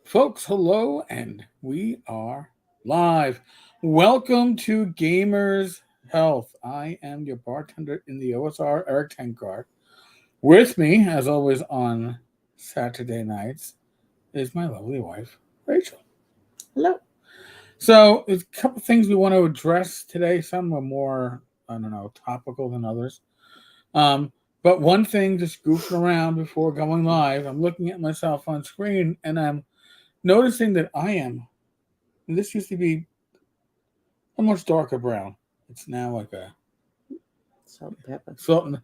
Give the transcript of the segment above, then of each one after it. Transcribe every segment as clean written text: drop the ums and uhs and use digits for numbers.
Folks, hello, and we are live. Welcome to Gamers Health. I am your bartender in the OSR, Rach Tenkar. With me, as always, on Saturday nights is my lovely wife, Rachel. Hello. So, there's a couple things we want to address today. Some are more, topical than others. Um, but one thing, just goofing around before going live, I'm looking at myself on screen and I'm noticing that I am. And this used to be a much darker brown. It's now like a Salt and pepper. salt and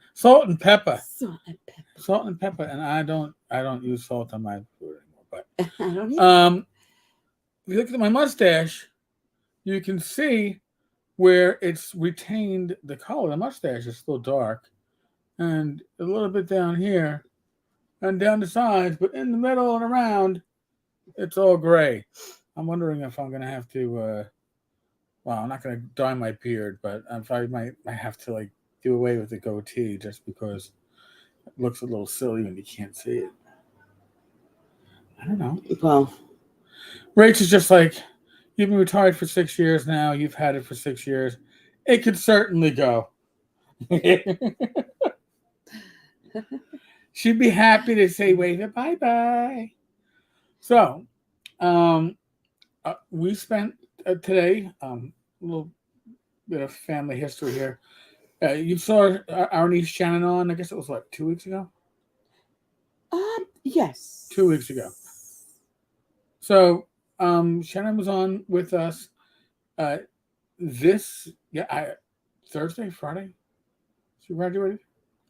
pepper, Salt and pepper. salt and pepper. And I don't use salt on my food anymore. I don't But either. if you look at my mustache, you can see where it's retained the color. The mustache is still dark, and a little bit down here and down the sides, but in the middle and around, it's all gray. I'm wondering if I'm gonna have to. Well, I'm not gonna dye my beard, but if I have to like do away with the goatee just because it looks a little silly when you can't see it. I don't know. Well, Rach is just like, you've been retired for 6 years now. You've had it for 6 years. It could certainly go. She'd be happy to say wave it bye bye. So, um, we spent today a little bit of family history here. You saw our niece Shannon on. I guess it was like 2 weeks ago. yes. 2 weeks ago. So Shannon was on with us. Uh, Thursday, Friday. She graduated.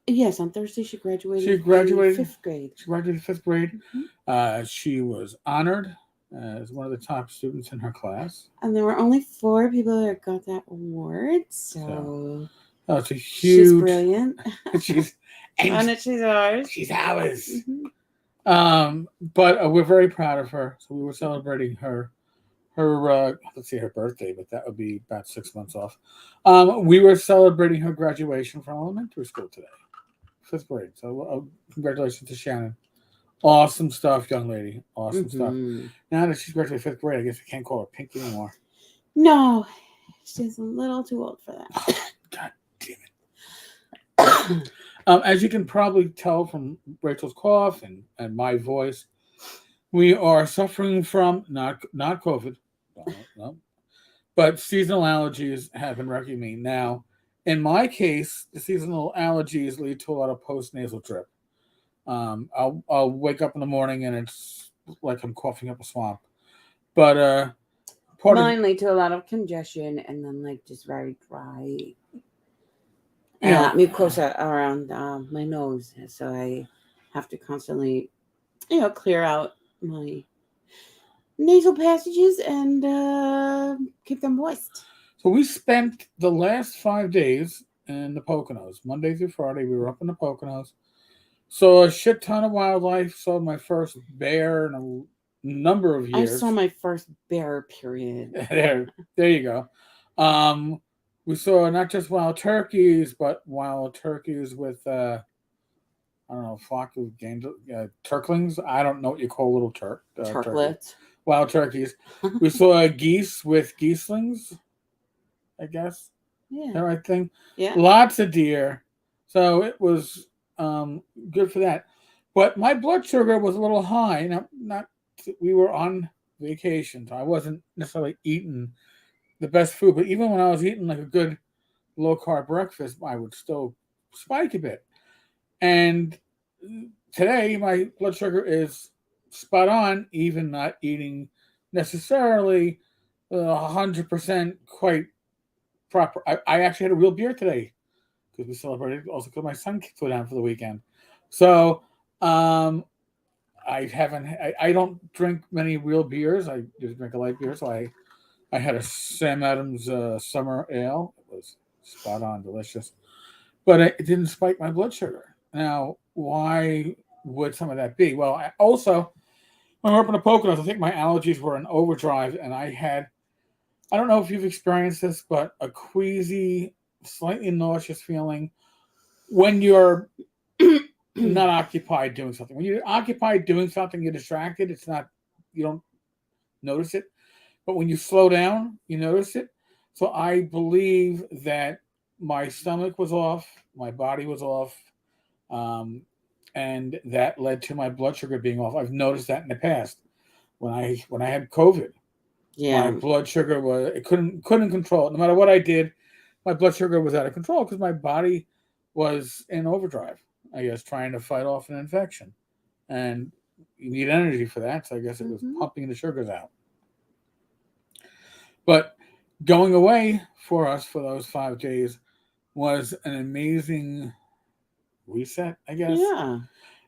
Yes, on Thursday she graduated. She graduated fifth grade. She graduated fifth grade. Mm-hmm. She was honored as one of the top students in her class. And there were only 4 people that got that award, so it's a huge. She's brilliant. she's and she's ours. She's ours. Mm-hmm. But we're very proud of her. So we were celebrating her let's see, her birthday, but that would be about 6 months off. We were celebrating her graduation from elementary school today, 5th grade. So congratulations to Shannon. Awesome stuff, young lady. Awesome stuff. Now that she's graduated 5th grade, I guess we can't call her Pinky anymore. No, she's a little too old for that. God damn it. As you can probably tell from Rachel's cough and my voice, we are suffering from not COVID, no, but seasonal allergies have been wrecking me. Now, in my case, the seasonal allergies lead to a lot of postnasal drip. I'll wake up in the morning and it's like I'm coughing up a swamp. But mine lead to a lot of congestion and then like just very dry mucosa around my nose, so I have to constantly, clear out my nasal passages and keep them moist. So we spent the last 5 days in the Poconos, Monday through Friday. We were up in the Poconos. Saw a shit ton of wildlife. Saw my first bear in a number of years. I saw my first bear, period. there you go. We saw not just wild turkeys, but wild turkeys with I don't know, flock of turklings. I don't know what you call little turklets. Wild turkeys. We saw geese with geeslings, I guess. Yeah. That right thing. Yeah. Lots of deer. So it was good for that. But my blood sugar was a little high. We were on vacation, so I wasn't necessarily eating the best food. But even when I was eating like a good low carb breakfast, I would still spike a bit. And today, my blood sugar is spot on, even not eating necessarily 100% quite proper. I actually had a real beer today because we celebrated also because my son flew down for the weekend. So I don't drink many real beers. I just drink a light beer. So I had a Sam Adams summer ale. It was spot on, delicious. But it didn't spike my blood sugar. Now, why would some of that be? Well, also, when we were up in the Poconos, I think my allergies were in overdrive, and I don't know if you've experienced this, but a queasy, slightly nauseous feeling when you're not occupied doing something. When you're occupied doing something, you're distracted. It's not you don't notice it. But when you slow down, you notice it. So I believe that my stomach was off, my body was off, um, and that led to my blood sugar being off. I've noticed that in the past when I had COVID. My Yeah. blood sugar was it couldn't control it. No matter what I did, my blood sugar was out of control because my body was in overdrive. I guess trying to fight off an infection, and you need energy for that. So I guess it was Mm-hmm. pumping the sugars out. But going away for us for those 5 days was an amazing reset, I guess. Yeah.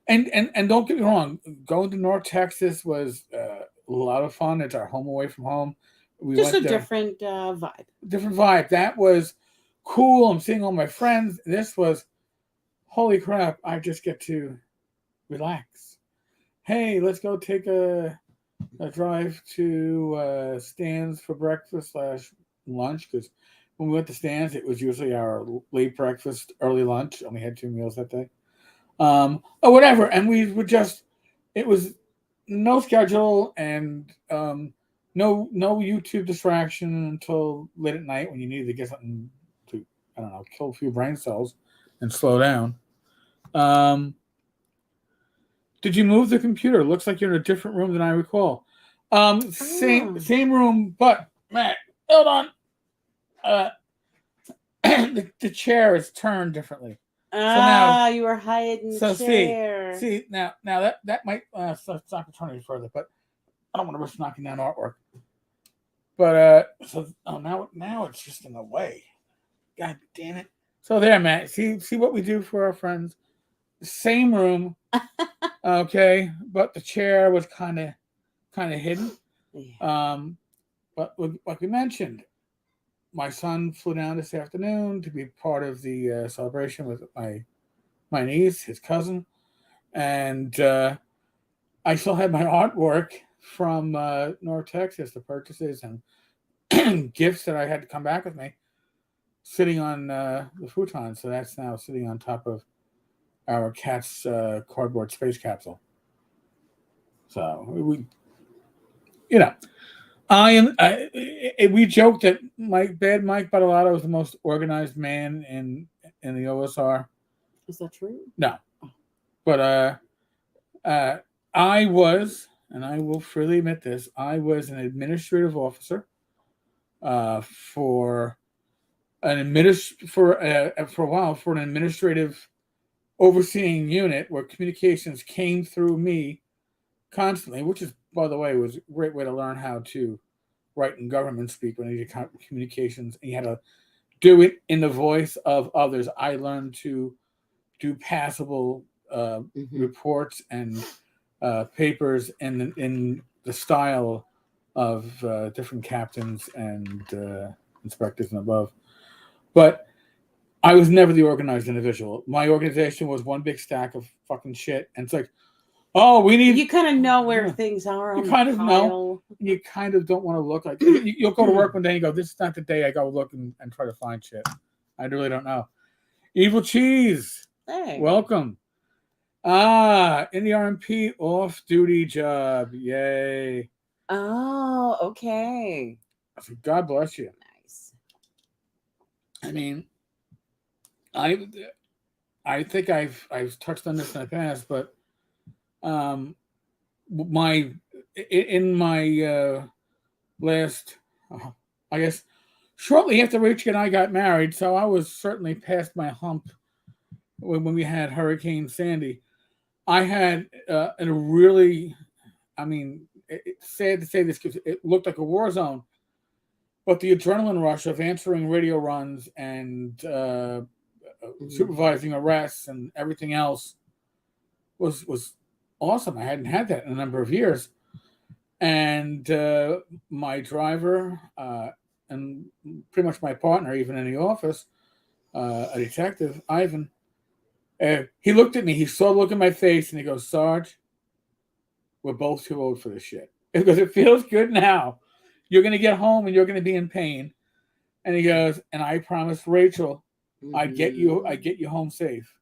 And don't get me wrong, going to North Texas was a lot of fun. It's our home away from home. We Just a went there, different vibe. different vibe. That was cool. I'm seeing all my friends. This was holy crap. I just get to relax. Hey, let's go take a drive to Stan's for breakfast slash lunch because when we went to Stan's, it was usually our late breakfast, early lunch. Only had 2 meals that day. Or whatever. And we would just, it was no schedule and no YouTube distraction until late at night when you needed to get something to, I don't know, kill a few brain cells and slow down. Um, did you move the computer? Looks like you're in a different room than I recall. Oh. Same room, but Matt, hold on. Uh, the chair is turned differently. Ah, you were hiding the So chair. see now that might so it's not going to turn any further, but I don't want to risk knocking down artwork. But now it's just in the way. God damn it! So there, Matt. See what we do for our friends. Same room, okay, but the chair was kind of hidden. Yeah. But like we mentioned, my son flew down this afternoon to be part of the celebration with my niece, his cousin, and I still had my artwork from North Texas, the purchases and gifts that I had to come back with me, sitting on the futon. So that's now sitting on top of our cat's cardboard space capsule. So you know, we joked that Mike Badalato was the most organized man in the OSR. Is that true? No, but uh, I was, and I will freely admit this, I was an administrative officer for for a while for an administrative overseeing unit where communications came through me constantly, which is, by the way, was a great way to learn how to write in government speak when you did communications, and you had to do it in the voice of others. I learned to do passable Mm-hmm. reports and papers in the style of different captains and inspectors and above. But I was never the organized individual. My organization was one big stack of fucking shit, and it's like, oh, we need. You kind of know where things are You on kind the of pile. know. You kind of don't want to look like you'll go to work one day and go, "This is not the day I go look and try to find shit." I really don't know. Evil Cheese, Hey. welcome. In the RMP off duty job. Yay. Oh, okay. So God bless you. Nice. I mean, I I think I've touched on this in the past, but my in my last, I guess, shortly after Rach and I got married, so I was certainly past my hump when we had Hurricane Sandy. I had a really, I mean, it's sad to say this because it looked like a war zone, but the adrenaline rush of answering radio runs and supervising arrests and everything else was awesome. I hadn't had that in a number of years, and my driver and pretty much my partner, even in the office, a detective, Ivan. He looked at me. He saw the look in my face, and he goes, "Sarge, we're both too old for this shit because it feels good now. You're gonna get home and you're gonna be in pain." And he goes, "And I promised Rachel I'd get you home safe."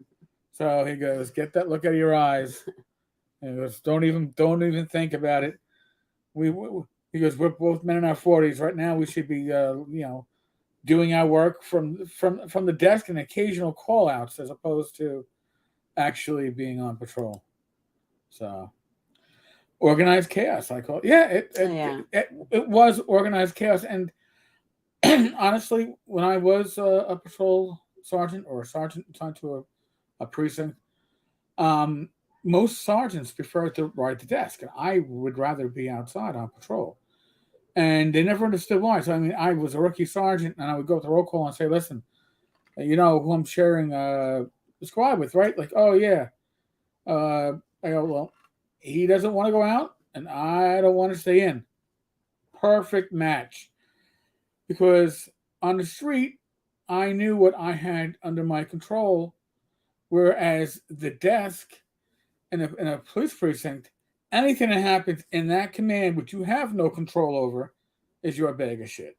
So he goes, "Get that look out of your eyes." And he goes, Don't even think about it. we because we're both men in our 40s right now. We should be doing our work from the desk and occasional call outs as opposed to actually being on patrol. So organized chaos, I call it. Yeah, it was organized chaos. And honestly, when I was a patrol sergeant or a sergeant assigned to a precinct, um, most sergeants prefer to ride the desk, and I would rather be outside on patrol. And they never understood why. So I mean, I was a rookie sergeant, and I would go to roll call and say, "Listen, you know who I'm sharing the squad with, right?" Like, "Oh yeah." I go, "Well, he doesn't want to go out, and I don't want to stay in." Perfect match. Because on the street, I knew what I had under my control, whereas the desk in a police precinct, anything that happens in that command, which you have no control over, is your bag of shit.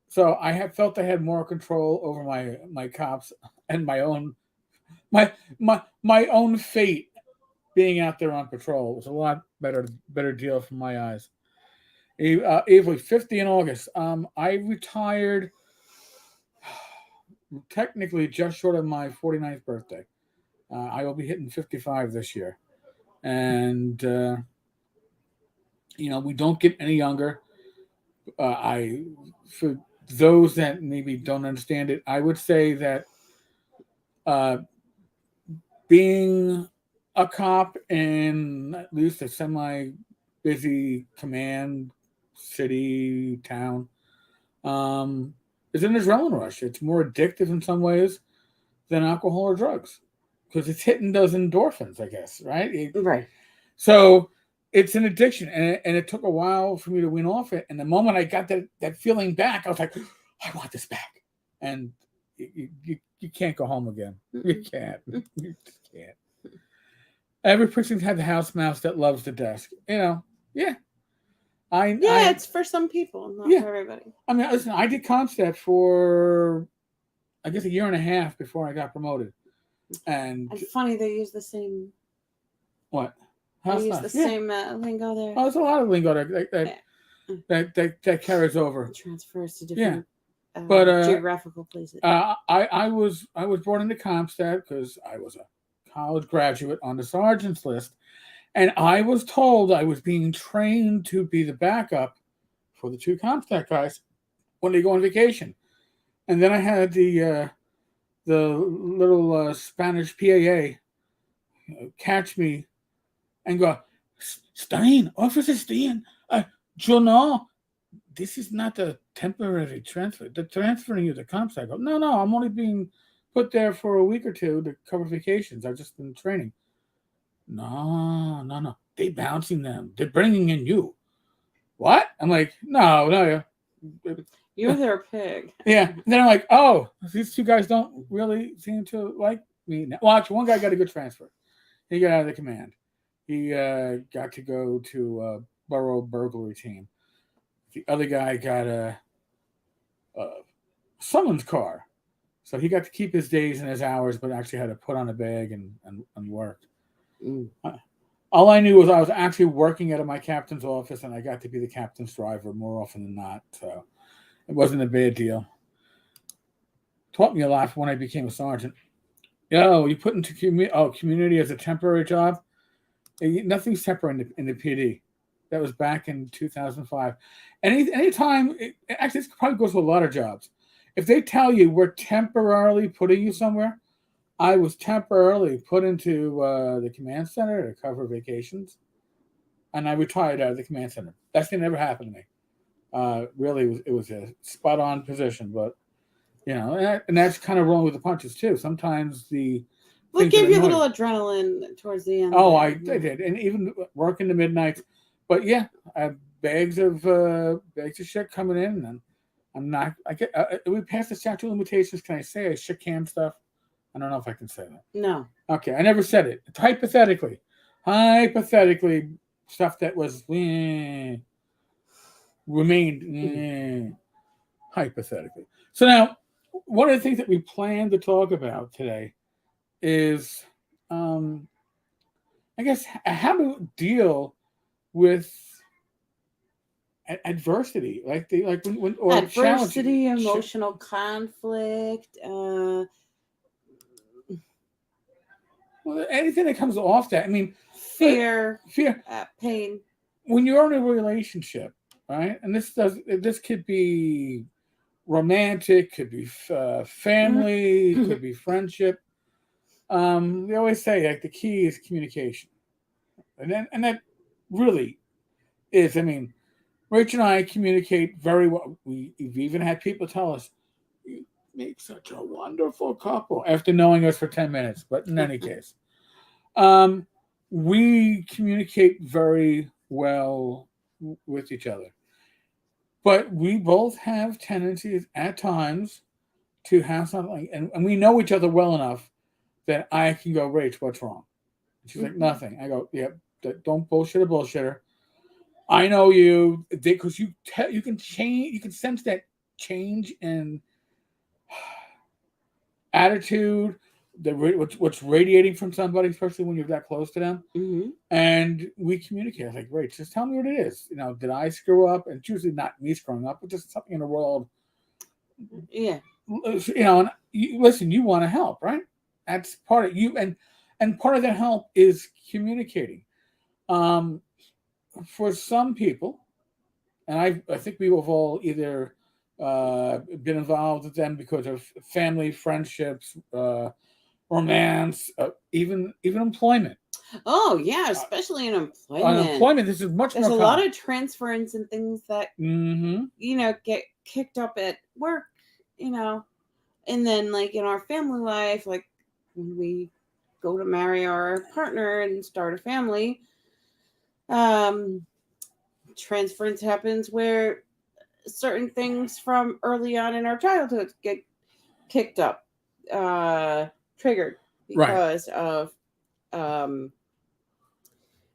So I have felt I had more control over my cops and my own fate being out there on patrol. It was a lot better deal from my eyes. Avery, 50 in August. I retired technically just short of my 49th birthday. I will be hitting 55 this year. And, we don't get any younger. For those that maybe don't understand it, I would say that uh, being a cop in at least a semi busy command city town is an adrenaline rush. It's more addictive in some ways than alcohol or drugs because it's hitting those endorphins, I guess, right? Right. So it's an addiction, and it took a while for me to wean off it. And the moment I got that feeling back, I was like, I want this back. And you can't go home again. You can't. You just can't. Every person had the house mouse that loves the desk. Yeah. It's for some people, not for everybody. I mean, listen, I did Comstat for, I guess, a year and a half before I got promoted. And funny, they use the same. What? They use the same lingo there. Oh, there's a lot of lingo that carries over. It transfers to different geographical places. I was brought into Comstat because I was a college graduate on the sergeant's list, and I was told I was being trained to be the backup for the two Comstat guys when they go on vacation. And then I had the little Spanish PAA catch me and go, Stein, Officer Stein, you know, this is not a temporary transfer. They're transferring you to Comstat. I go, no, I'm only being put there for a week or two to cover vacations. I've just been training. No. They bouncing them. They're bringing in you. What? I'm like, no. You're their pig. Yeah. And then I'm like, oh, these two guys don't really seem to like me. Well, actually, one guy got a good transfer. He got out of the command. He got to go to a borough burglary team. The other guy got a summons car. So he got to keep his days and his hours, but actually had to put on a bag and work. All I knew was I was actually working out of my captain's office, and I got to be the captain's driver more often than not. So it wasn't a bad deal. Taught me a lot when I became a sergeant. You put into community as a temporary job. Nothing's temporary in the PD. That was back in 2005. Anytime, actually, this probably goes to a lot of jobs. If they tell you we're temporarily putting you somewhere, I was temporarily put into the command center to cover vacations, and I retired out of the command center. That's never happened to me. Really, it was a spot on position, but and that's kind of rolling with the punches too. Sometimes it gave you a little adrenaline towards the end. Oh, I did, and even working the midnights. But yeah, I have bags of shit coming in, and I'm not. We passed the statute of limitations. Can I say I shit can stuff? I don't know if I can say that. No. Okay, I never said it. Hypothetically, stuff that was remained hypothetically. So now, one of the things that we plan to talk about today is, I guess, how to deal with adversity, like when or challenge, adversity, emotional conflict, well, anything that comes off that. I mean, fear, fear. pain. When you're in a relationship, right? And this could be romantic, could be family, could be friendship. They always say like the key is communication, and that really is. I mean, Rach and I communicate very well. We've even had people tell us, "You make such a wonderful couple," after knowing us for 10 minutes. But in any case, um, we communicate very well with each other. But we both have tendencies at times to have something, and we know each other well enough that I can go, Rach, what's wrong? And she's like, nothing. I go, yeah, don't bullshit a bullshitter. I know you, because you can change, you can sense that change in attitude, what's radiating from somebody, especially when you're that close to them. Mm-hmm. And we communicate. I was like, Rach, just tell me what it is. Did I screw up? And it's usually not me screwing up, but just something in the world. Yeah. And listen, you want to help, right? That's part of you, and part of that help is communicating. For some people, and I think we have all either been involved with them because of family, friendships, romance, even employment. Oh yeah, especially in employment. Unemployment, this is much There's more a common. lot of transference and things that get kicked up at work, and then like in our family life, like when we go to marry our partner and start a family, transference happens where certain things from early on in our childhood get kicked up, triggered because of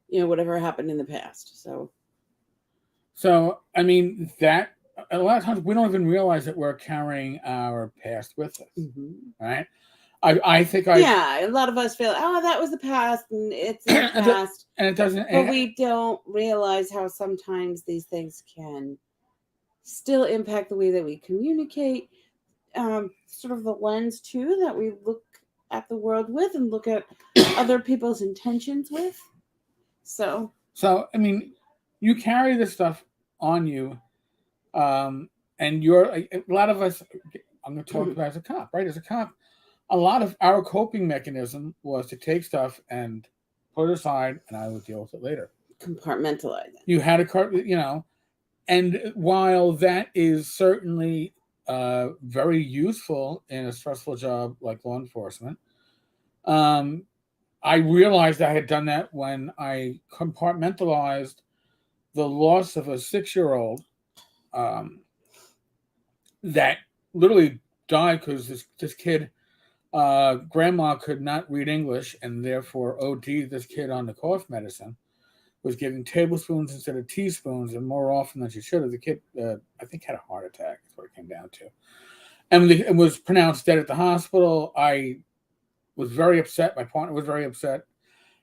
whatever happened in the past. So I mean that a lot of times we don't even realize that we're carrying our past with us, right? I think a lot of us feel, oh, that was the past and it's in the past, and it doesn't. But we don't realize how sometimes these things can still impact the way that we communicate, sort of the lens too that we look at the world with and look at other people's intentions with. So I mean, you carry this stuff on you, and you're a lot of us. I'm going to talk about as a cop, right? As a cop, a lot of our coping mechanism was to take stuff and put it aside, and I would deal with it later. Compartmentalize it. You had a and while that is certainly very useful in a stressful job like law enforcement, I realized I had done that when I compartmentalized the loss of a 6-year-old that literally died because this kid, grandma could not read English and therefore OD'd this kid on the cough medicine, was giving tablespoons instead of teaspoons, and more often than she should have. The kid, I think, had a heart attack. That's what it came down to. And it was pronounced dead at the hospital. I was very upset. My partner was very upset.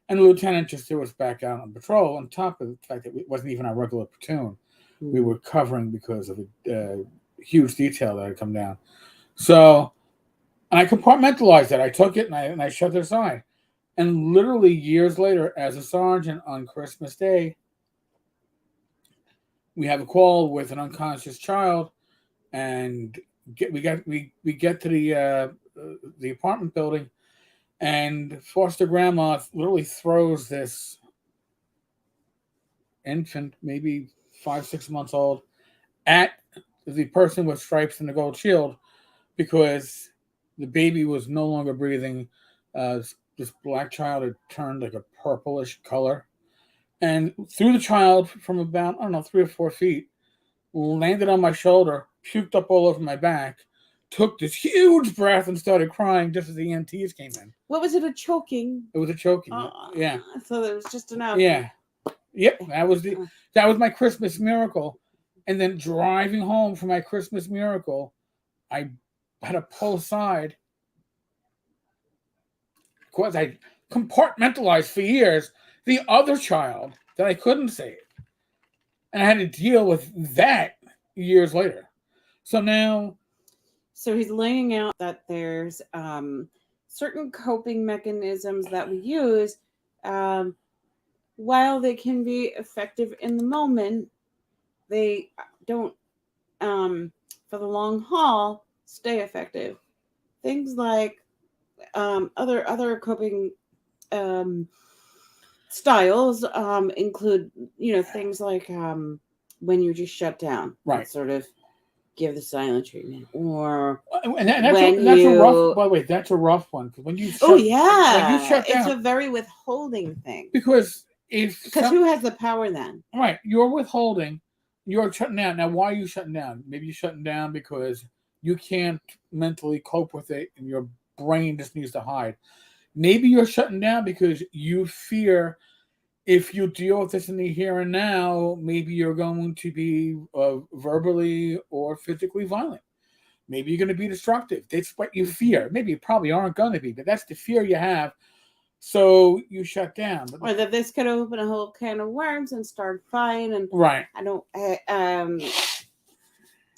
And the lieutenant just threw us back out on patrol, on top of the fact that it wasn't even our regular platoon. We were covering because of a huge detail that had come down. So, and I compartmentalized that. I took it and I shoved it aside. And literally years later, as a sergeant on Christmas Day, we have a call with an unconscious child, and we get to the apartment building, and foster grandma literally throws this infant, maybe 5-6 months old, at the person with stripes and the gold shield because the baby was no longer breathing. This black child had turned like a purplish color, and threw the child from about, I don't know, 3 or 4 feet, landed on my shoulder, puked up all over my back, took this huge breath and started crying just as the EMTs came in. What was it, a choking? It was a choking. Yeah. So there was just enough. Yeah. Yep. That was my Christmas miracle. And then driving home from my Christmas miracle, I had to pull aside because I compartmentalized for years the other child that I couldn't save. And I had to deal with that years later. So now, So he's laying out that there's certain coping mechanisms that we use, um, while they can be effective in the moment, they don't, um, for the long haul, stay effective. Things like other coping um, styles include, things like when you just shut down and right. sort of give the silent treatment, or And when that's a rough. you. By the way, that's a rough one because Oh when you yeah, shut it's down, a very withholding thing. because if Because who has the power then? right, you're withholding, you're shutting down. Now, why are you shutting down? Maybe you're shutting down because you can't mentally cope with it, and your brain just needs to hide. Maybe you're shutting down because you fear if you deal with this in the here and now, maybe you're going to be verbally or physically violent. Maybe you're going to be destructive. That's what you fear. Maybe you probably aren't going to be, but that's the fear you have. So you shut down. Or that this could open a whole can of worms and start fighting. And Right. I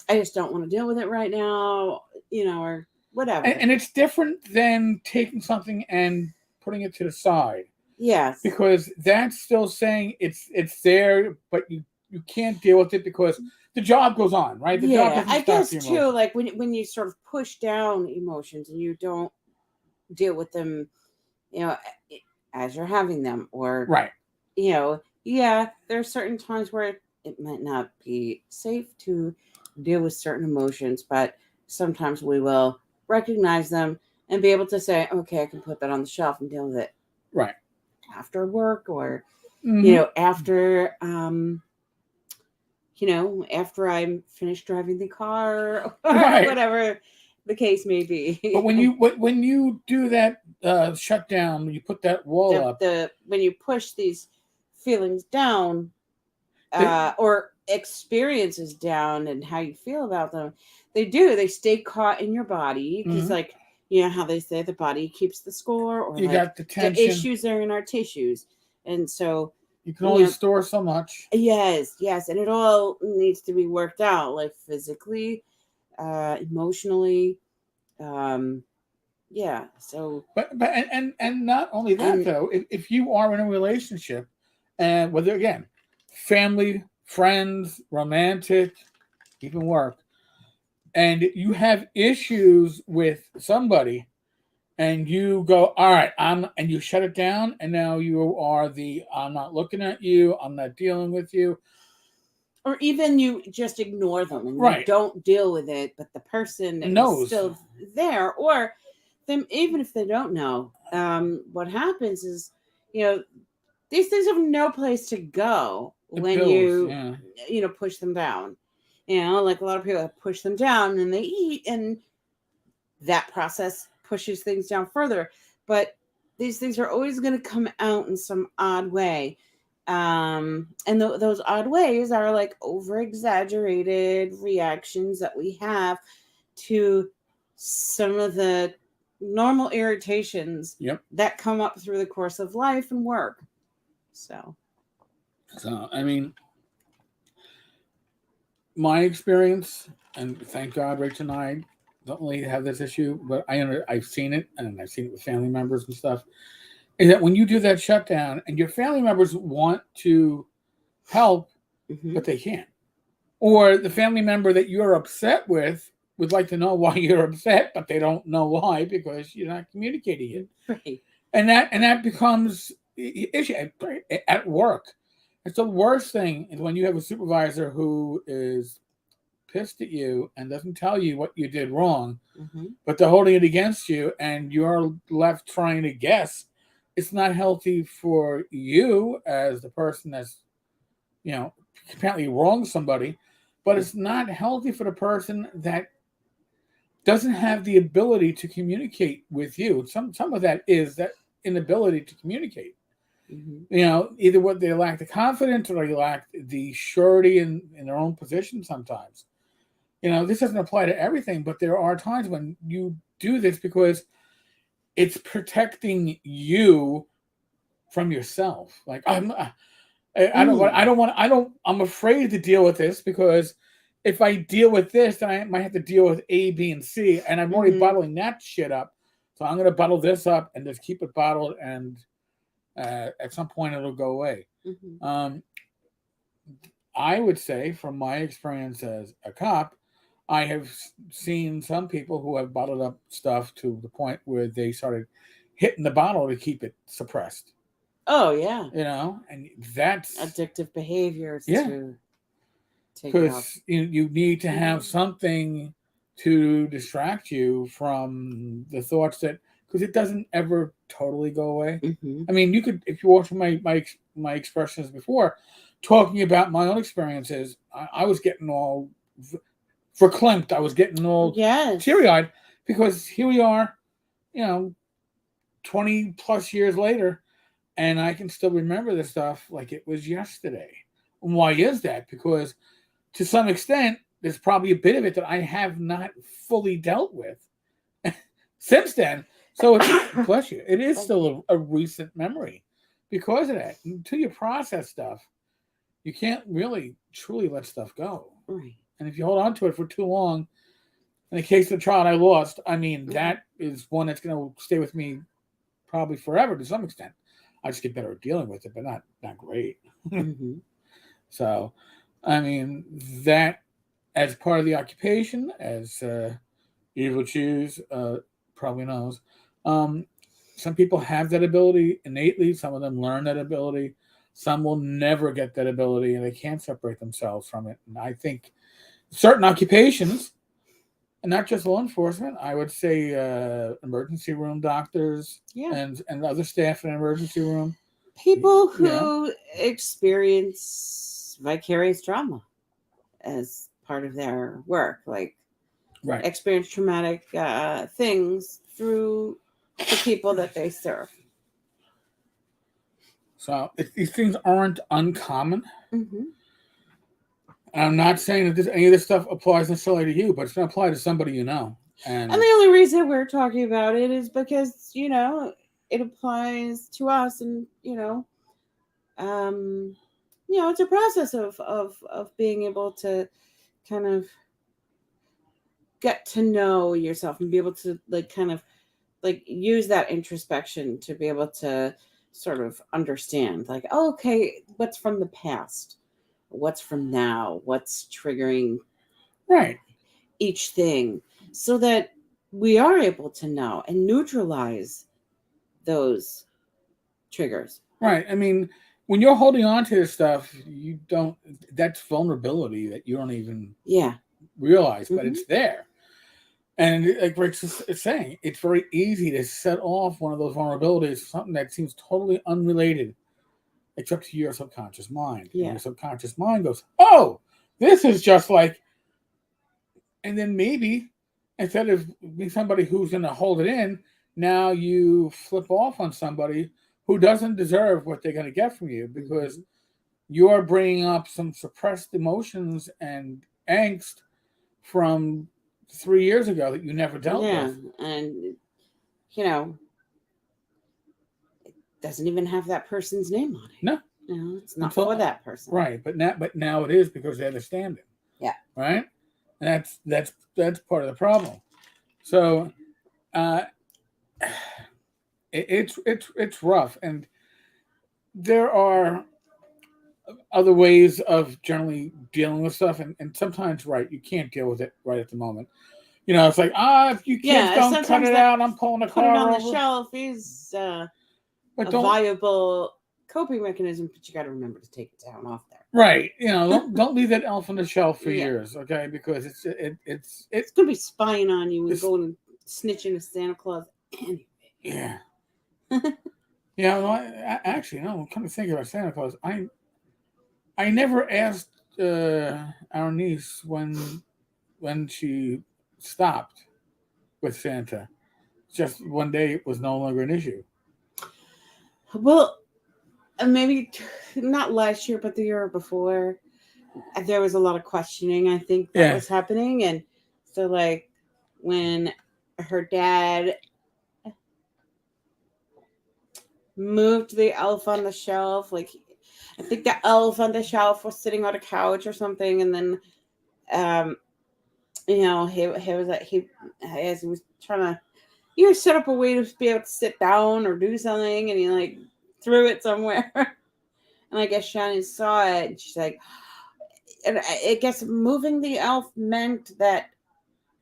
just don't want to deal with it right now, or whatever. And it's different than taking something and putting it to the side. Yes. Because that's still saying it's there, but you can't deal with it because the job goes on, right? The job doesn't I stop guess the too, emotion. like when you sort of push down emotions and you don't deal with them, as you're having them, or Right. Yeah, there are certain times where it might not be safe to deal with certain emotions, but sometimes we will recognize them and be able to say, okay, I can put that on the shelf and deal with it Right. after work, or Mm-hmm. after after I'm finished driving the car, or Right. whatever the case may be. But when you do that shutdown, you put that wall up. When you push these feelings down, The, or experiences down, and how you feel about them, they stay caught in your body, because mm-hmm. like, how they say the body keeps the score, or You like got the tension. the issues are in our tissues, and so you can only store so much. Yes, and it all needs to be worked out, like physically, emotionally, so. But and not only that though, if you are in a relationship, and whether again, family, friends, romantic, even work, and you have issues with somebody, and you go, all right, and you shut it down, and now you are I'm not looking at you, I'm not dealing with you. Or even you just ignore them and right. You don't deal with it, but the person knows is still there, or them, even if they don't know. What happens is, these things have no place to go when you push them down. Like a lot of people push them down and they eat, and that process pushes things down further. But these things are always going to come out in some odd way. And those odd ways are like over exaggerated reactions that we have to some of the normal irritations that come up through the course of life and work. So I mean, my experience, and thank God Rach and I don't really have this issue, but I've seen it, and I've seen it with family members and stuff, is that when you do that shutdown and your family members want to help, but they can't, or the family member that you're upset with would like to know why you're upset, but they don't know why because you're not communicating it. Right. And that becomes issue at work. It's the worst thing is when you have a supervisor who is pissed at you and doesn't tell you what you did wrong, but they're holding it against you, and you're left trying to guess. It's not healthy for you as the person that's, apparently wronged somebody, but it's not healthy for the person that doesn't have the ability to communicate with you. Some of that is that inability to communicate. Either what they lack the confidence or they lack the surety in their own position sometimes. This doesn't apply to everything, but there are times when you do this because it's protecting you from yourself. Like, I'm afraid to deal with this because if I deal with this, then I might have to deal with A, B, and C, and I'm already bottling that shit up. So I'm going to bottle this up and just keep it bottled, and at some point it'll go away. I would say, from my experience as a cop, I have seen some people who have bottled up stuff to the point where they started hitting the bottle to keep it suppressed. Oh yeah, and that's addictive behaviors. Yeah, to take it off. because you need to have something to distract you from the thoughts that, because it doesn't ever totally go away. I mean, you could, if you watch my expressions before, talking about my own experiences, I was getting all verklempt. I was getting all teary-eyed because here we are, 20 plus years later, and I can still remember the stuff like it was yesterday. And why is that? Because to some extent, there's probably a bit of it that I have not fully dealt with since then. So it's, bless you, it is still a recent memory because of that. Until you process stuff, you can't really truly let stuff go. Right. And if you hold on to it for too long, in the case of the child I lost, I mean, that is one that's going to stay with me probably forever to some extent. I just get better at dealing with it, but not great. So, I mean, that as part of the occupation, as Evil Choose probably knows, some people have that ability innately. Some of them learn that ability. Some will never get that ability, and they can't separate themselves from it. And I think certain occupations, and not just law enforcement, I would say emergency room doctors and other staff in an emergency room. People who experience vicarious trauma as part of their work, like experience traumatic things through the people that they serve. So these things aren't uncommon. And I'm not saying that any of this stuff applies necessarily to you, but it's going to apply to somebody you know. And the only reason we're talking about it is because, it applies to us, and, it's a process of being able to kind of get to know yourself and be able to use that introspection to be able to sort of understand, like, oh, okay, what's from the past, what's from now, what's triggering each thing, so that we are able to know and neutralize those triggers. Right. I mean, when you're holding on to this stuff, that's vulnerability that you don't even realize, but it's there. And like Rich is saying, it's very easy to set off one of those vulnerabilities, something that seems totally unrelated, except to your subconscious mind. And your subconscious mind goes, oh, this is just like, and then maybe instead of being somebody who's going to hold it in, now you flip off on somebody who doesn't deserve what they're going to get from you, because you're bringing up some suppressed emotions and angst from 3 years ago that you never dealt with. And, it doesn't even have that person's name on it. No. It's not for that person. Right. But now it is, because they understand it. Yeah. Right? And that's part of the problem. So it's rough. And there are other ways of generally dealing with stuff, and sometimes you can't deal with it right at the moment. It's like, if you kids don't cut it out, I'm pulling the car over. Put it on the shelf is a viable coping mechanism, but you got to remember to take it down off there. Right. Don't leave that elf on the shelf for years, okay? Because it's going to be spying on you and going and snitching to Santa Claus anyway. Yeah. Actually, no, come to think about Santa Claus, I never asked our niece when she stopped with Santa. Just one day it was no longer an issue. Well, maybe not last year, but the year before, there was a lot of questioning, I think, that was happening. And so, like, when her dad moved the elf on the shelf, I think the elf on the shelf was sitting on a couch or something, and then, he was like as he was trying to, set up a way to be able to sit down or do something, and he like threw it somewhere, and I guess Shannon saw it, and she's like, and I guess moving the elf meant that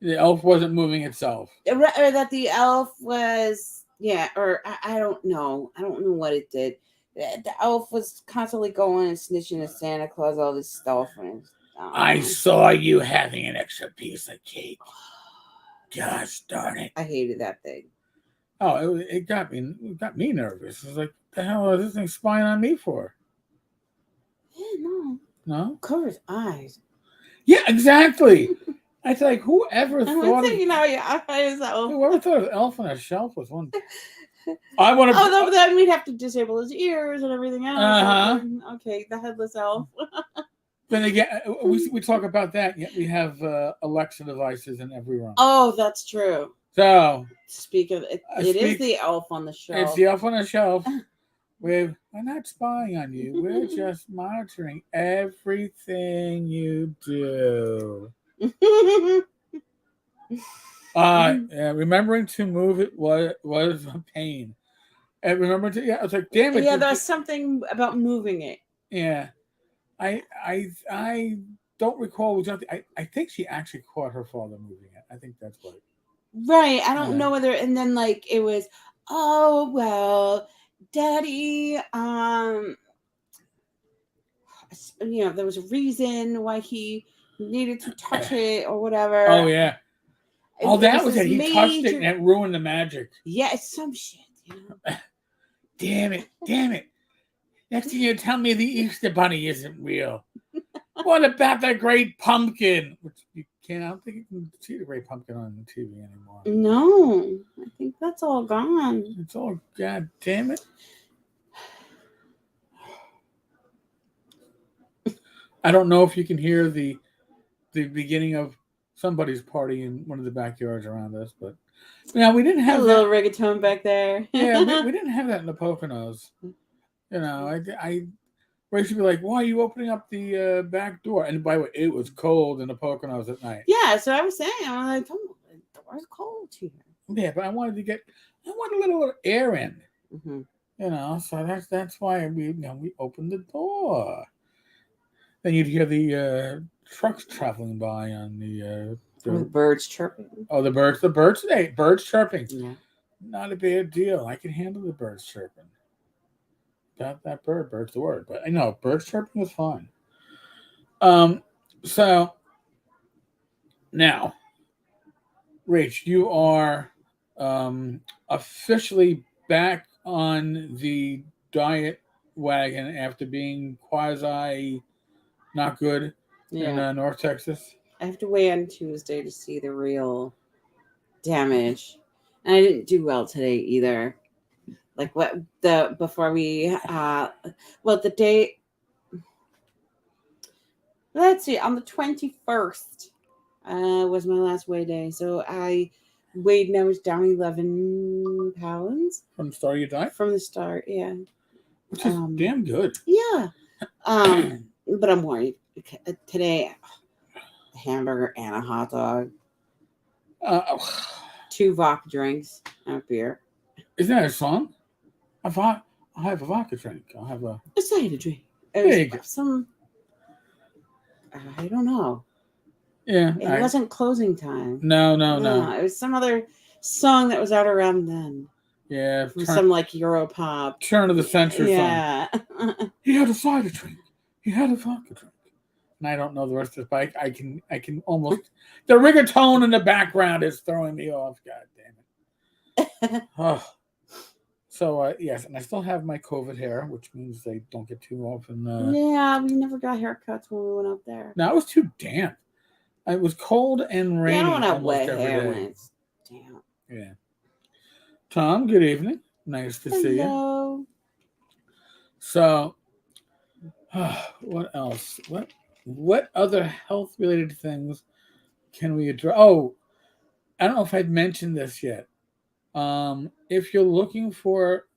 the elf wasn't moving itself. or that the elf was, or I don't know. I don't know what it did. The elf was constantly going and snitching to Santa Claus all this stuff. And I saw you having an extra piece of cake. Gosh darn it. I hated that thing. Oh, it got me nervous. I was like, the hell is this thing spying on me for? Yeah, no. Cover his eyes. Yeah, exactly. I was like, whoever thought of whoever thought of elf on a shelf was one. I want to. Oh, then we'd have to disable his ears and everything else. Okay, the headless elf. Then again, we talk about that. Yet we have Alexa devices in every room. Oh, that's true. So speak of it, it is the elf on the shelf. It's the elf on the shelf. We're not spying on you. We're just monitoring everything you do. Remembering to move it was a pain. And remember to I was like, damn it. Yeah, there's something about moving it. Yeah. I don't recall. I think she actually caught her father moving it. I think that's what. Right. I don't know whether, and then like it was, oh well, Daddy, there was a reason why he needed to touch it or whatever. Oh yeah. That was it. He touched it and it ruined the magic. Yeah, it's some shit. Damn it. Next thing you tell me the Easter Bunny isn't real. What about the Great Pumpkin? Which you can't. I don't think you can see the Great Pumpkin on the TV anymore. No, I think that's all gone. It's all, god damn it. I don't know if you can hear the beginning of somebody's party in one of the backyards around us, but we didn't have a little reggaeton back there. Yeah, we didn't have that in the Poconos. Ray should be like, why are you opening up the back door? And by the way, it was cold in the Poconos at night. Yeah, so I was saying, I'm like, oh, the door's cold here. Yeah, but I wanted a little air in. Mm-hmm. So that's why we opened the door. Then you'd hear the trucks traveling by on the birds chirping. Oh, the birds! Hey, birds chirping. Yeah. Not a bad deal. I can handle the birds chirping. That bird's the word, but I know birds chirping was fine. So now, Rach, you are officially back on the diet wagon after being quasi not good in North Texas. I have to wait on Tuesday to see the real damage, and I didn't do well today either. Like before we the day. Let's see, on the 21st was my last weigh day, so I weighed and I was down 11 pounds from the start of your diet. From the start, yeah, which is damn good. Yeah, but I'm worried today. A hamburger and a hot dog. 2 vodka drinks and a beer. Isn't that a song? I'll have a vodka drink. I'll have a cider drink. Some. I don't know. Yeah, it wasn't closing time. No. It was some other song that was out around then. Yeah, some like Europop. Turn of the century song. He had a cider drink. He had a vodka drink. And I don't know the rest of it, but I can almost. The rigatone in the background is throwing me off. God damn it. Oh. So, yes, and I still have my COVID hair, which means they don't get too often. Yeah, we never got haircuts when we went up there. No, it was too damp. It was cold and rainy. I don't want to wet hair when it's damp. Yeah. Tom, good evening. Nice to see you. So, what else? What other health-related things can we address? Oh, I don't know if I'd mentioned this yet. If you're looking for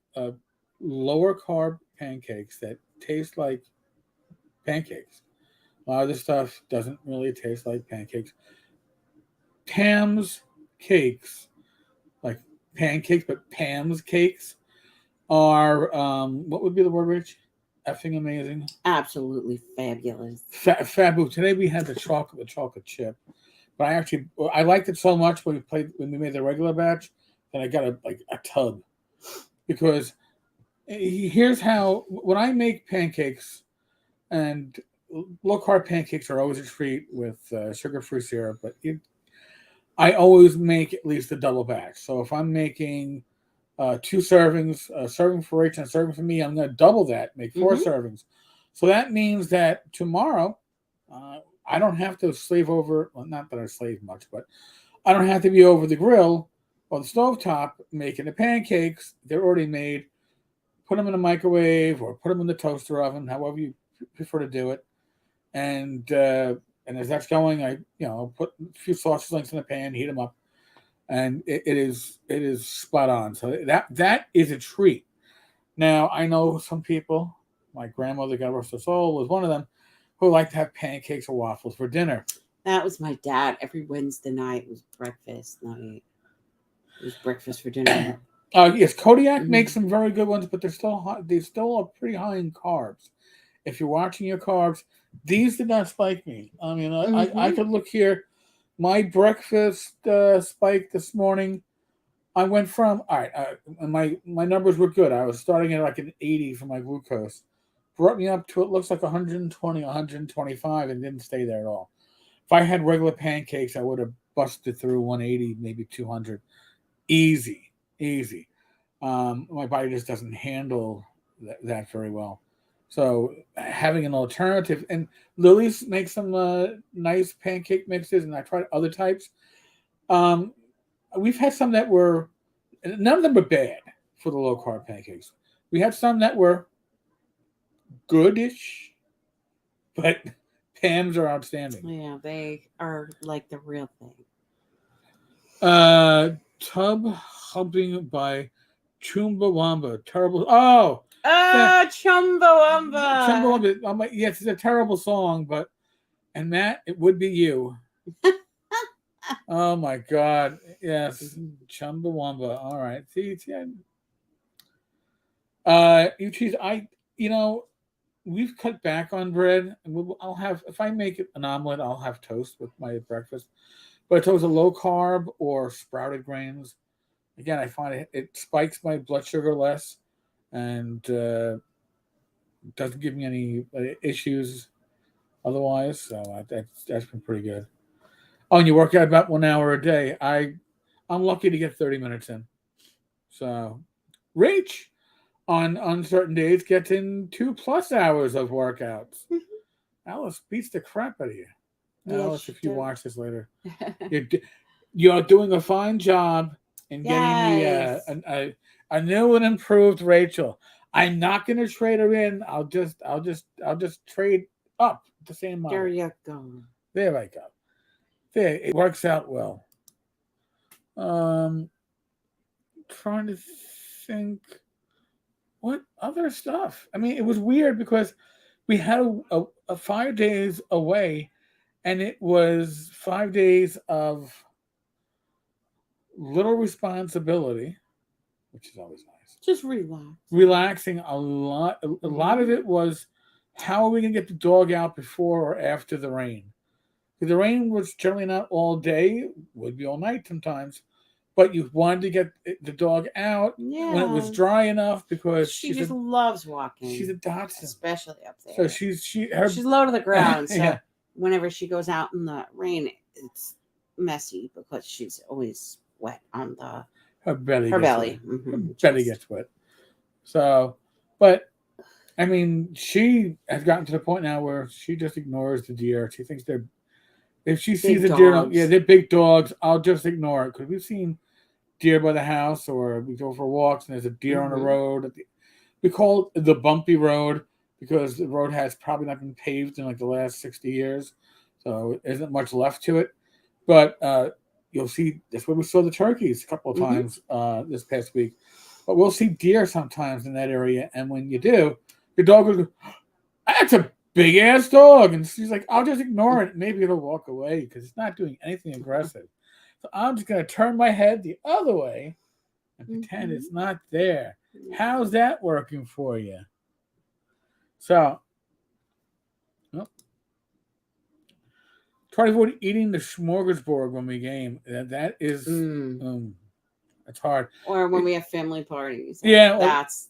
lower carb pancakes that taste like pancakes. A lot of this stuff doesn't really taste like pancakes. Pam's cakes, like pancakes, but Pam's cakes are what would be the word, Rich? Effing amazing. Absolutely fabulous. Fabu. Today we had the chocolate chip, but I liked it so much when we made the regular batch that I got a tub, because here's how when I make pancakes, and low carb pancakes are always a treat with sugar-free syrup, but I always make at least a double batch. So if I'm making 2 servings, a serving for Rachel and a serving for me, I'm going to double that, make 4 servings. So that means that tomorrow, I don't have to slave over, well, not that I slave much, but I don't have to be over the grill or the stovetop making the pancakes. They're already made. Put them in the microwave or put them in the toaster oven, however you prefer to do it. And as that's going, I put a few sausage links in the pan, heat them up, and it is spot on. So that is a treat. Now I know some people, my grandmother, God rest her soul, was one of them, who like to have pancakes or waffles for dinner. That was my dad. Every Wednesday night was breakfast night. It was breakfast for dinner. Yes, Kodiak makes some very good ones, but they're still are pretty high in carbs. If you're watching your carbs, these did not spike me. I mean, I could look here. My breakfast spike this morning, I went from, all right, my numbers were good. I was starting at like an 80 for my glucose. Brought me up to, it looks like 120, 125, and didn't stay there at all. If I had regular pancakes, I would have busted through 180, maybe 200. Easy. My body just doesn't handle that very well. So having an alternative, and Lily's makes some nice pancake mixes, and I tried other types. We've had some that were, none of them were bad for the low carb pancakes. We had some that were goodish, but Pam's are outstanding. Yeah, they are like the real thing. Tub Humping by Chumbawamba. Terrible. Oh, Chumbawamba. Chumbawamba. Yes, it's a terrible song, and Matt, it would be you. Oh my God. Yes. Chumbawamba. All right. See, you cheese. We've cut back on bread. I'll have, if I make an omelet, I'll have toast with my breakfast. But it's always a low carb or sprouted grains. Again, I find it spikes my blood sugar less, and doesn't give me any issues otherwise. So that's been pretty good. Oh, and you work out about 1 hour a day. I'm lucky to get 30 minutes in. So, Rach, on certain days, gets in 2+ hours of workouts. Alice beats the crap out of you. Yes, Alice, if you watch this later, you're doing a fine job in getting me a new and improved Rachel. I'm not going to trade her in. I'll just trade up the same model. There you go. There I go. There, it works out well. Trying to think what other stuff. I mean, it was weird because we had a 5 days away, and it was 5 days of little responsibility, which is always nice. Just relax. Relaxing a lot. A lot of it was, how are we going to get the dog out before or after the rain? Because the rain was generally not all day, would be all night sometimes, but you wanted to get the dog out when it was dry enough, because she just loves walking. She's a Dachshund, especially up there. So she's low to the ground. So yeah. Whenever she goes out in the rain, it's messy because she's always wet on her belly. Her belly. Her belly gets wet. So, but I mean, she has gotten to the point now where she just ignores the deer. She thinks if she sees a deer, they're big dogs. I'll just ignore it, because we've seen deer by the house, or we go for walks and there's a deer on the road. We call it the bumpy road because the road has probably not been paved in like the last 60 years, so there isn't much left to it. But you'll see, that's where we saw the turkeys a couple of times this past week. But we'll see deer sometimes in that area, and when you do, your dog will go, big ass dog. And she's like, I'll just ignore it. Maybe it'll walk away because it's not doing anything aggressive. So I'm just going to turn my head the other way and pretend it's not there. How's that working for you? So, try to avoid eating the smorgasbord when we game. That is, it's hard. Or when we have family parties. Yeah, that's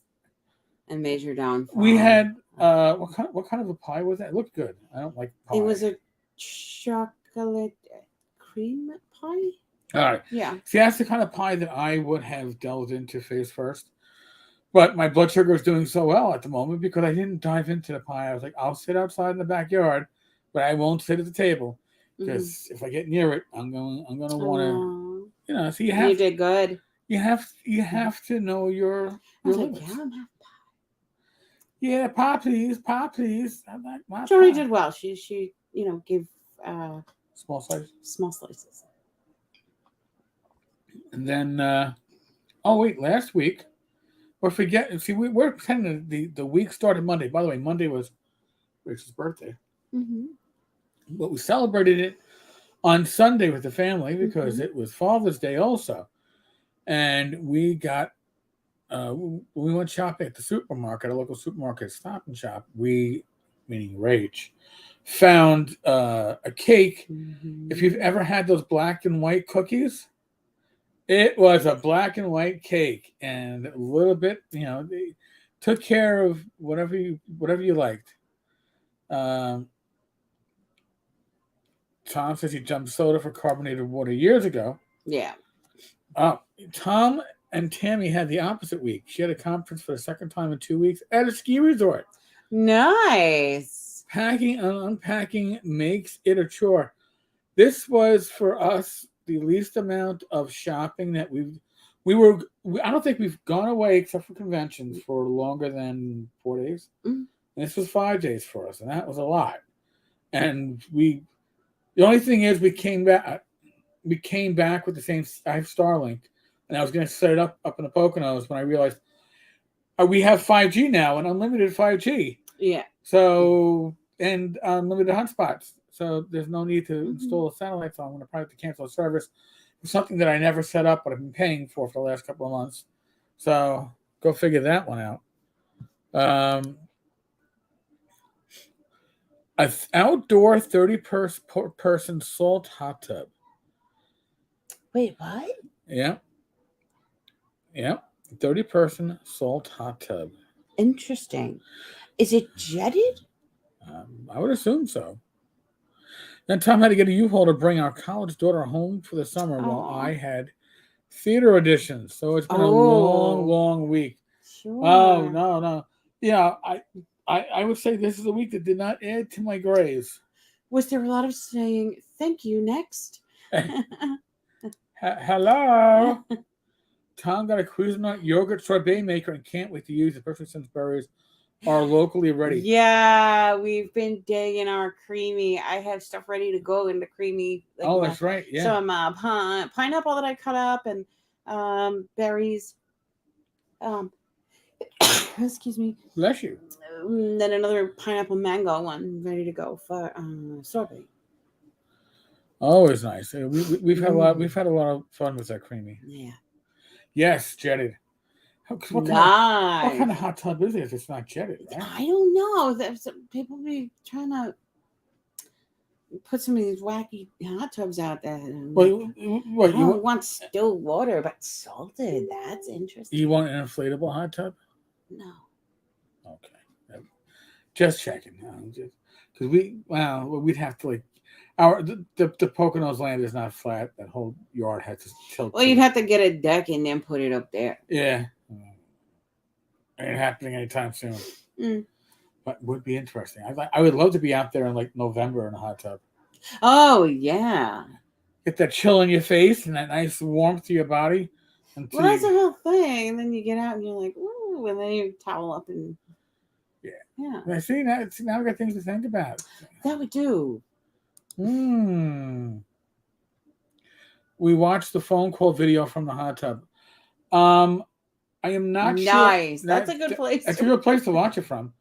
a major downfall. We had what kind of a pie was that? It looked good. I don't like pie. It was a chocolate cream pie. All right. Yeah. See, that's the kind of pie that I would have delved into face first. But my blood sugar is doing so well at the moment because I didn't dive into the pie. I was like, I'll sit outside in the backyard, but I won't sit at the table because if I get near it, I'm going to want to, So you did good. You have to know your limits. Like, yeah, yeah, pie please. I like my Joni pie. did well. She gave small slices. And then last week we're forgetting. See, we're pretending the week started Monday. By the way, Monday was Rachel's birthday. But we celebrated it on Sunday with the family because it was Father's Day also. And we got we went shopping at the supermarket, a local supermarket, Stop and Shop. We, meaning Rach, found a cake. If you've ever had those black and white cookies, it was a black and white cake, and a little bit, they took care of whatever you liked. Tom says he jumped soda for carbonated water years ago. Yeah. Tom and Tammy had the opposite week. She had a conference for the second time in 2 weeks at a ski resort. Nice. Packing and unpacking makes it a chore. This was for us the least amount of shopping that I don't think we've gone away except for conventions for longer than 4 days. This was 5 days for us, and that was a lot. And the only thing is we came back with the same. I have Starlink, and I was going to set it up in the Poconos when I realized we have 5G now and unlimited 5G. Yeah. So, and unlimited hotspots. So there's no need to install a satellite phone. I'm going to probably have to cancel a service. It's something that I never set up, but I've been paying for the last couple of months. So go figure that one out. An outdoor 30-person salt hot tub. Wait, what? Yeah. 30-person salt hot tub. Interesting. Is it jetted? I would assume so. Then Tom had to get a U-Haul to bring our college daughter home for the summer while I had theater auditions. So it's been a long, long week. Sure. Oh, no. Yeah, I would say this is a week that did not add to my graves. Was there a lot of saying, thank you, next? Hello. Tom got a Cuisinart yogurt sorbet maker and can't wait to use it, especially since berries are locally ready. Yeah, we've been digging our creamy. I have stuff ready to go in the creamy. That's right. Yeah. Some pineapple that I cut up and berries. Excuse me. Bless you. Then another pineapple mango one ready to go for sorbet. Always nice. We've had a lot. We've had a lot of fun with that creamy. Yeah. Yes, jetted. What kind of hot tub is it if it's not jetted? Right? I don't know. People be trying to put some of these wacky hot tubs out there. Well, you want still water, but salted. That's interesting. You want an inflatable hot tub? No. Okay. Just checking. Because we'd have to the Poconos land is not flat. That whole yard had to tilt. Well, you'd have to get a deck and then put it up there. Yeah. Ain't happening anytime soon. But would be interesting. I would love to be out there in November in a hot tub. Oh yeah. Get that chill in your face and that nice warmth to your body. Well, that's the whole thing. And then you get out and you're like, ooh, and then you towel up and yeah. I see now we got things to think about. That we do. We watched the phone call video from the hot tub. I am not nice. sure. That's a good place. That's a good place to watch it from.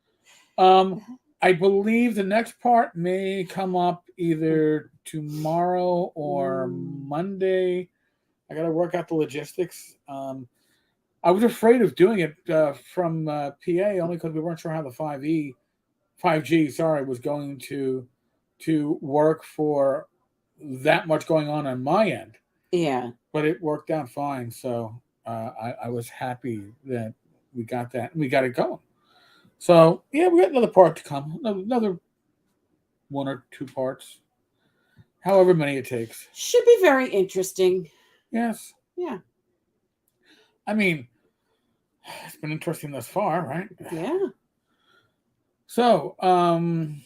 I I believe the next part may come up either tomorrow or Monday. I got to work out the logistics. I was afraid of doing it from PA only because we weren't sure how the 5G, sorry, was going to work for that much going on my end. Yeah. But it worked out fine. So I was happy that we got that and we got it going. So yeah, we got another part to come. Another 1 or 2 parts, however many it takes. Should be very interesting. Yes. Yeah. I mean, it's been interesting thus far, right? Yeah. So, I'm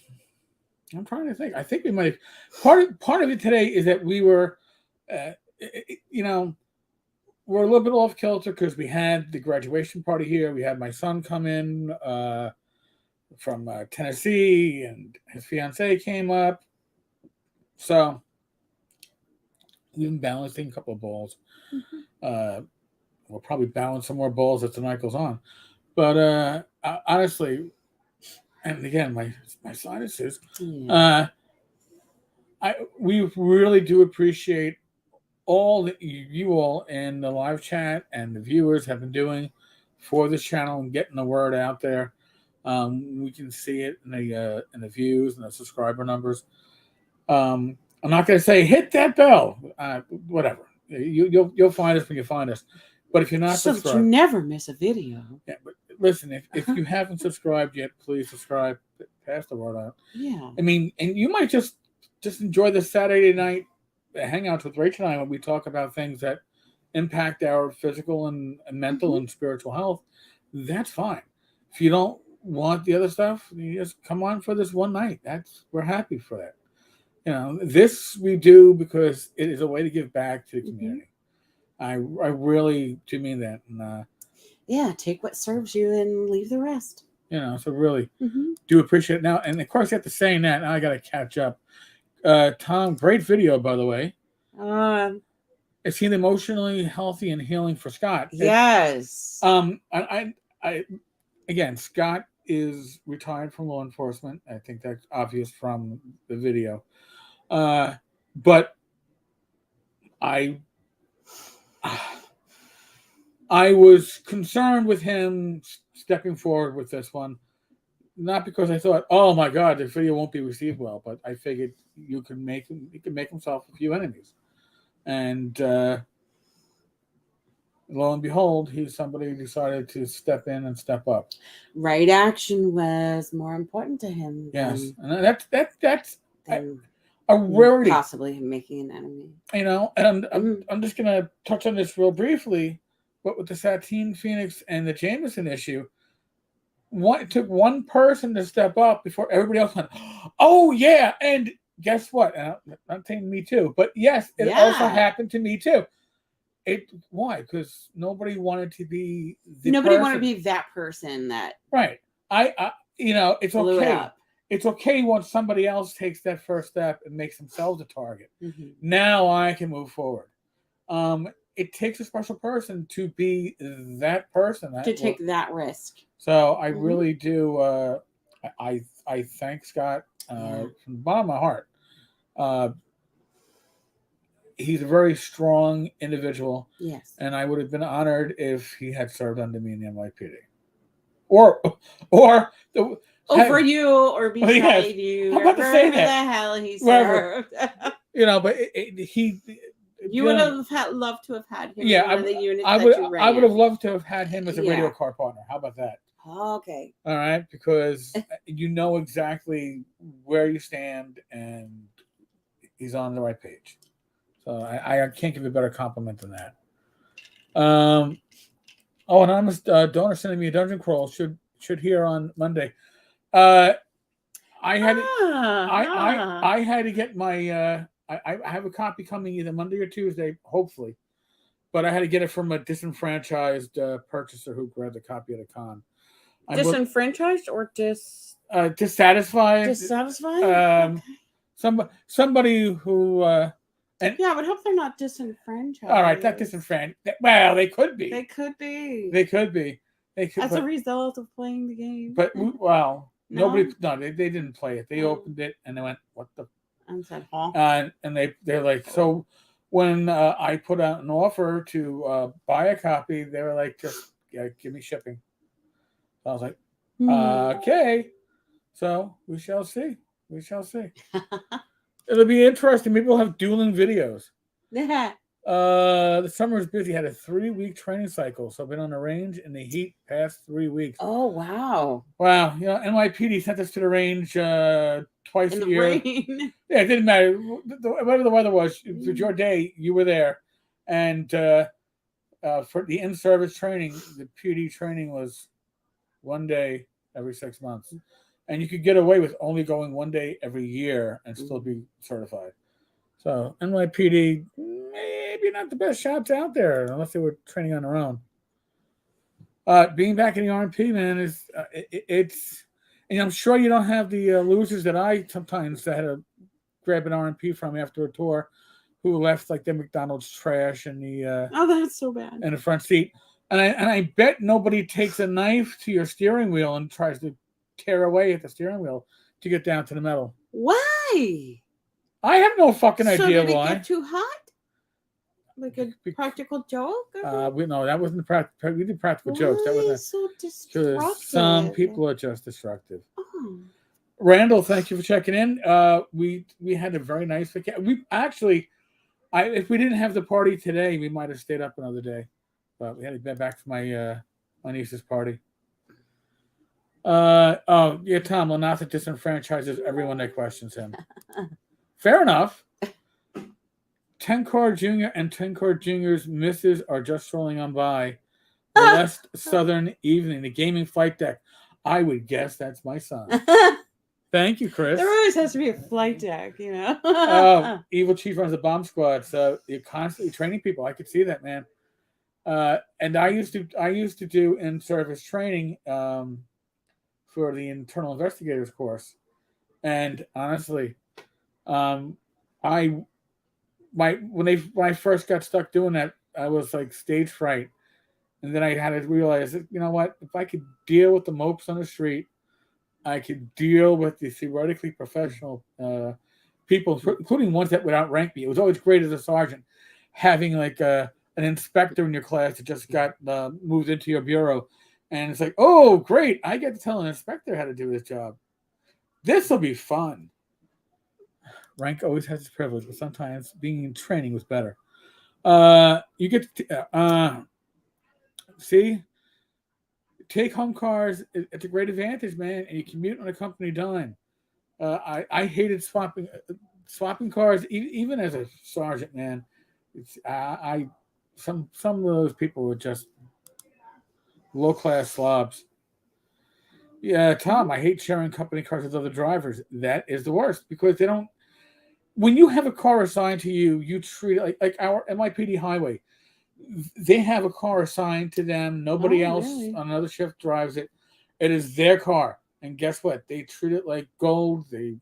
trying to think. I think we might. Part of it today is that we were, you know, we're a little bit off kilter because we had the graduation party here. We had my son come in from Tennessee, and his fiance came up. So we've been balancing a couple of balls. Mm-hmm. We'll probably balance some more balls as the night goes on. But honestly, and again, my sinuses. Yeah. We really do appreciate all that you all in the live chat and the viewers have been doing for this channel and getting the word out there. We can see it in the views and the subscriber numbers. I'm not going to say hit that bell. Whatever. You'll find us when you find us. But if you're not so subscribed, that you never miss a video. Yeah, but listen, if you haven't subscribed yet, please subscribe. Pass the word out. Yeah. I mean, and you might just enjoy the Saturday night hangouts with Rach and I when we talk about things that impact our physical and mental and spiritual health. That's fine. If you don't want the other stuff, you just come on for this one night. We're happy for that. This we do because it is a way to give back to the community. I really do mean that. And, yeah, take what serves you and leave the rest. So really do appreciate it now. And of course, after saying that, now I got to catch up. Tom, great video, by the way. It seemed emotionally healthy and healing for Scott. Yes. I again, Scott is retired from law enforcement. I think that's obvious from the video. But I was concerned with him stepping forward with this one, not because I thought, oh my God, the video won't be received well, but I figured he could make himself a few enemies. And lo and behold, he's somebody who decided to step in and step up. Right action was more important to him. Yes, and that's a rarity. Possibly making an enemy. And I'm just going to touch on this real briefly. But with the Satine Phoenix and the Jameson issue, it took one person to step up before everybody else went, oh, yeah. And guess what? I'm not saying me too, but yes, it also happened to me too. Why? Because nobody wanted to be wanted to be that person that. Right. It's okay. It's okay once somebody else takes that first step and makes themselves a target. Now I can move forward. It takes a special person to be that person. To take that risk. So I really do. I thank Scott from the bottom of my heart. He's a very strong individual. Yes. And I would have been honored if he had served under me in the NYPD. Or over you or beside you. I'm about to say that. The hell he served. But he. You would have loved to have had him. Yeah, in one of the units I would have loved to have had him as a radio car partner. How about that? Okay. All right, because you know exactly where you stand, and he's on the right page. So I can't give a better compliment than that. Anonymous donor sending me a dungeon crawl should hear on Monday. I had to get my. I have a copy coming either Monday or Tuesday, hopefully, but I had to get it from a disenfranchised purchaser who grabbed a copy at a con. Disenfranchised or dissatisfied? Dissatisfied. Somebody who. I would hope they're not disenfranchised. All right, not disenfranchised. Well, they could be. They could be. They could be. As a result of playing the game. But No. they didn't play it. They opened it and they went, "What the?" And said, "Huh?" And they're like, so when I put out an offer to buy a copy, they were like, just give me shipping. So I was like, okay. So we shall see. We shall see. It'll be interesting. Maybe we'll have dueling videos. The summer is busy. Had a 3-week training cycle, so I've been on the range in the heat past 3 weeks. Oh wow! Wow, NYPD sent us to the range twice In a the year. rain. Yeah, it didn't matter. Whatever the weather was, it was your day, you were there. And for the in-service training, the PD training was 1 day every 6 months, and you could get away with only going 1 day every year and still be certified. So NYPD, maybe not the best shops out there unless they were training on their own. Being back in the RMP, man, it's, and I'm sure you don't have the losers that I sometimes had to grab an RMP from after a tour, who left like their McDonald's trash in the Oh, that's so bad. in the front seat. And I bet nobody takes a knife to your steering wheel and tries to tear away at the steering wheel to get down to the metal. Why? I have no fucking So idea did it why. get too hot? Like a practical joke? No, that wasn't the practical. We did practical jokes. That wasn't so destructive. Some people are just destructive. Oh. Randall, thank you for checking in. We had a very nice vacation. We actually, if we didn't have the party today, we might have stayed up another day. But we had to get back for my niece's party. Oh yeah, Tom Lanatha disenfranchises everyone that questions him. Fair enough. Tenkar Jr. and Tenkar Jr.'s misses are just strolling on by. The last southern evening, the gaming flight deck. I would guess that's my son. Thank you, Chris. There always has to be a flight deck, Evil Chief runs a bomb squad, so you're constantly training people. I could see that, man. And I used to do in-service training for the internal investigators course, and honestly, when I first got stuck doing that, I was like stage fright, and then I had to realize that, you know what, if I could deal with the mopes on the street, I could deal with the theoretically professional people, including ones that would outrank me. It was always great as a sergeant having like an inspector in your class that just got moved into your bureau, and it's like, oh great, I get to tell an inspector how to do his job. This will be fun. Rank always has its privilege, but sometimes being in training was better. You get to see, take home cars. It's a great advantage, man, and you commute on a company dime. I hated swapping cars, even as a sergeant, man. Some of those people were just low class slobs. Yeah, Tom, I hate sharing company cars with other drivers. That is the worst because they don't. When you have a car assigned to you, you treat it like our NYPD highway. They have a car assigned to them. Nobody else on another shift drives it. It is their car. And guess what? They treat it like gold. They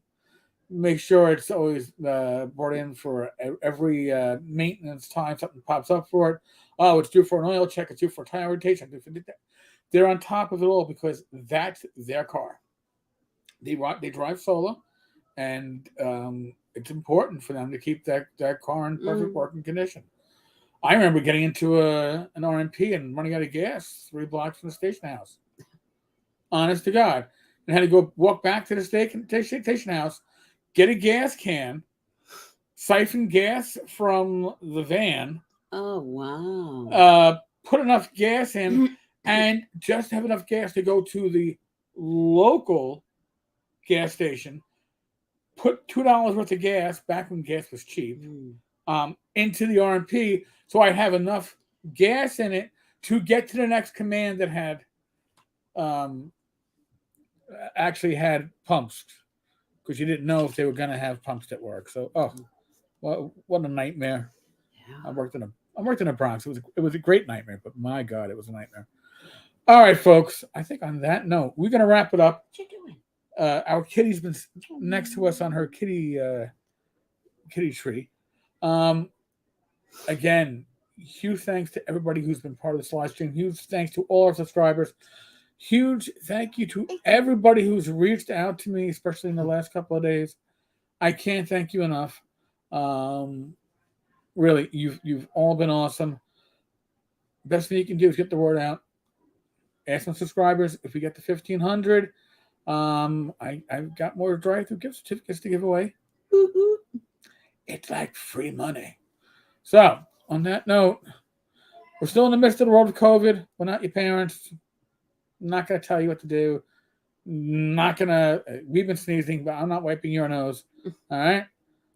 make sure it's always brought in for every maintenance time something pops up for it. Oh, it's due for an oil check. It's due for a tire rotation. They're on top of it all because that's their car. They drive solo, and it's important for them to keep that car in perfect working condition. I remember getting into an RMP and running out of gas 3 blocks from the station house. Honest to God. And had to go walk back to the station house, get a gas can, siphon gas from the van. Oh, wow. Put enough gas in, and just have enough gas to go to the local gas station, put $2 worth of gas, back when gas was cheap, into the RMP, so I'd have enough gas in it to get to the next command that had actually had pumps, because you didn't know if they were going to have pumps that work. So, what a nightmare! Yeah. I worked in a Bronx. It was a great nightmare, but my God, it was a nightmare. All right, folks. I think on that note, we're going to wrap it up. What you doing? Our kitty's been next to us on her kitty tree. Again, huge thanks to everybody who's been part of this live stream. Huge thanks to all our subscribers. Huge thank you to everybody who's reached out to me, especially in the last couple of days. I can't thank you enough. Really, you've all been awesome. Best thing you can do is get the word out. Ask some subscribers. If we get to 1,500, I've got more drive-through gift certificates to give away. It's like free money. So, on that note, we're still in the midst of the world of COVID. We're not your parents. I'm not going to tell you what to do. Not going to. We've been sneezing, but I'm not wiping your nose. All right.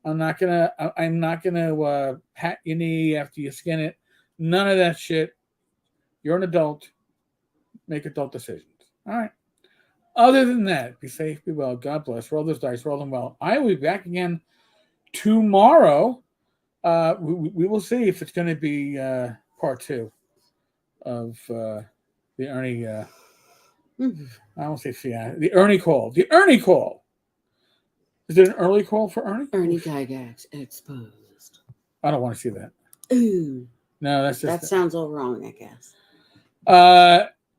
I'm not gonna pat your knee after you skin it. None of that shit. You're an adult. Make adult decisions. All right. Other than that, be safe, be well. God bless. Roll those dice. Roll them well. I will be back again tomorrow. We will see if it's going to be part 2 of the Ernie. I won't say the Ernie call. The Ernie call. Is there an early call for Ernie? Ernie Gygax exposed. I don't want to see that. Ooh. No, that's just that sounds all wrong, I guess.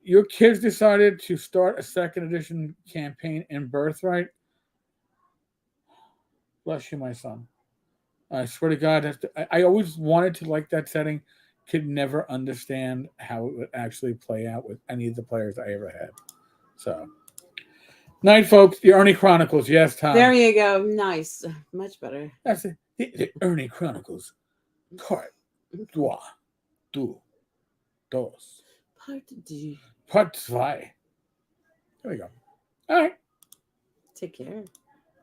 Your kids decided to start a second edition campaign in Birthright. Bless you, my son. I swear to God, I always wanted to like that setting. Could never understand how it would actually play out with any of the players I ever had. So, night, folks. The Ernie Chronicles. Yes, Tom. There you go. Nice. Much better. That's it. The Ernie Chronicles. Part 3, 2, 2. Part 2. Part 2. There we go. All right. Take care.